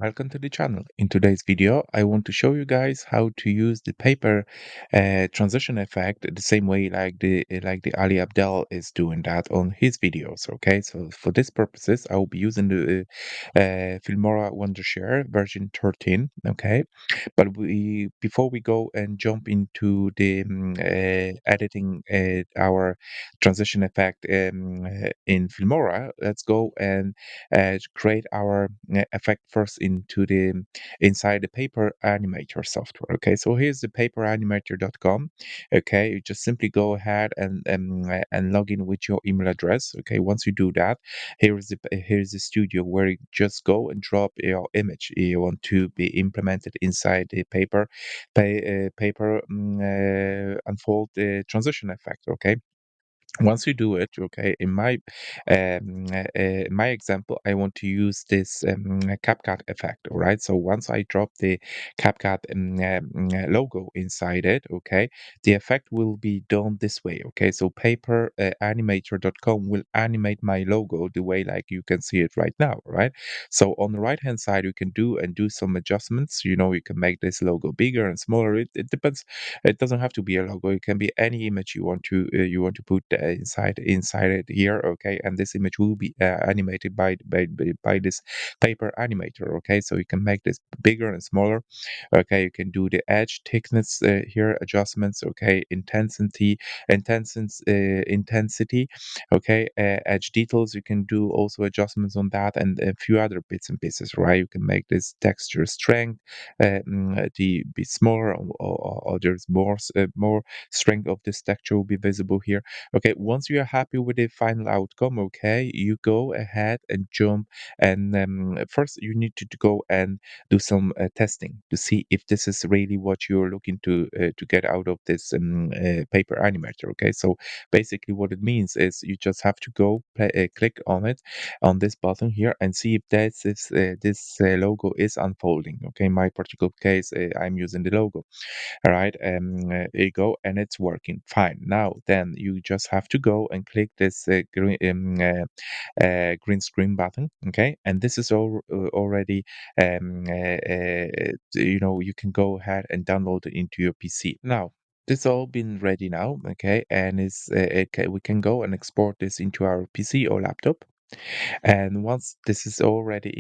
Welcome to the channel. In today's video, I want to show you guys how to use the paper transition effect the same way like the Ali Abdaal is doing that on his videos. Okay, so for this purposes, I will be using the Filmora Wondershare version 13. Okay, but we before we go and jump into the editing our transition effect in Filmora, let's go and create our effect first inside the paper animator software. Okay, so here's the paperanimator.com. Okay, you just simply go ahead and log in with your email address. Okay, once you do that, here's the studio where you just go and drop your image you want to be implemented inside the paper unfold transition effect. Okay, once you do it, okay, in my example, I want to use this CapCut effect. All right, so once I drop the CapCut logo inside it, okay, the effect will be done this way. Okay, so paper animator.com will animate my logo the way like you can see it right now. Right, so on the right hand side you can do some adjustments. You can make this logo bigger and smaller. It depends. It doesn't have to be a logo. It can be any image you want to put inside it here. Okay, and this image will be animated by this paper animator. Okay, so you can make this bigger and smaller. Okay, you can do the edge thickness here adjustments. Okay, intensity. Okay, edge details. You can do also adjustments on that and a few other bits and pieces. Right, you can make this texture strength the be smaller, or there's more strength of this texture will be visible here. Okay, once you are happy with the final outcome, okay, you go ahead and jump, and first you need to go and do some testing to see if this is really what you're looking to get out of this paper animator. Okay, so basically what it means is you just have to go click on it, on this button here, and see if this logo is unfolding. Okay, in my particular case, I'm using the logo. All right, there you go, and it's working fine. Now, then you just have to go and click this green screen button. Okay, and this is already you can go ahead and download it into your PC now. This all been ready now, okay, and we can go and export this into our PC or laptop. And once this is already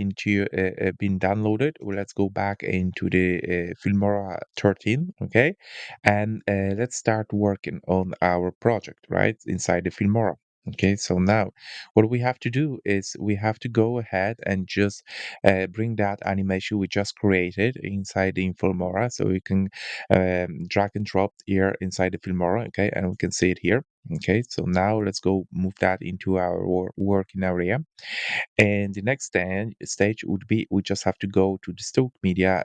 been downloaded, well, let's go back into the Filmora 13, okay? And let's start working on our project, right? Inside the Filmora. Okay, so now what we have to do is we have to go ahead and just bring that animation we just created inside the Filmora. So we can drag and drop here inside the Filmora, okay? And we can see it here. Okay, so now let's go move that into our working area. And the next stage would be we just have to go to the stock media,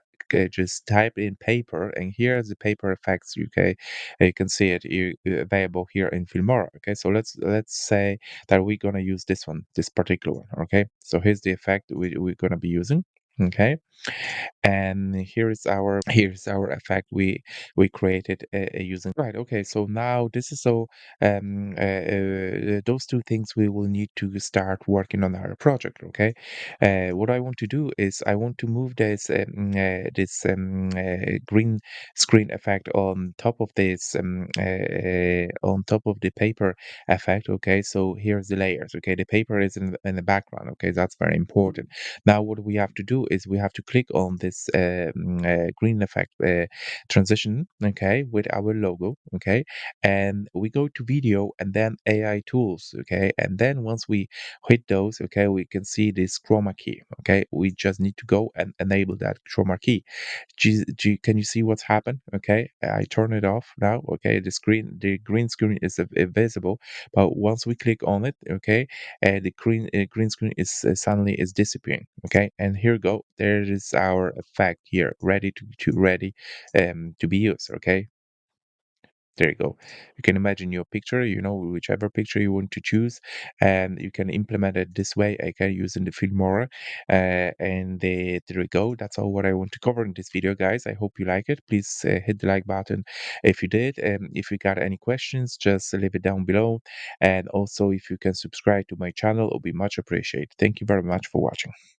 just type in paper, and here's the paper effects. You can see it available here in Filmora. Okay, so let's say that we're gonna use this particular one. Okay, so here's the effect we're gonna be using. Okay, and here's our effect we created using. Right, okay, so now this is so those two things we will need to start working on our project. Okay, what I want to do is I want to move this green screen effect on top of the paper effect. Okay, so here's the layers. Okay, the paper is in the background. Okay, that's very important. Now, what we have to do is we have to click on this green effect transition, okay, with our logo, okay, and we go to video and then AI tools, okay, and then once we hit those, okay, we can see this chroma key, okay. We just need to go and enable that chroma key. Can you see what's happened? Okay, I turn it off now. Okay, the green screen is visible, but once we click on it, okay, the green screen is suddenly is disappearing. Okay, and here we go. There is our effect here, ready to be used. Okay, there you go. You can imagine your picture, whichever picture you want to choose, and you can implement it this way. I can use in the Filmora, there we go. That's all what I want to cover in this video, guys. I hope you like it. Please hit the like button if you did. If you got any questions, just leave it down below. And also, if you can subscribe to my channel, it'll be much appreciated. Thank you very much for watching.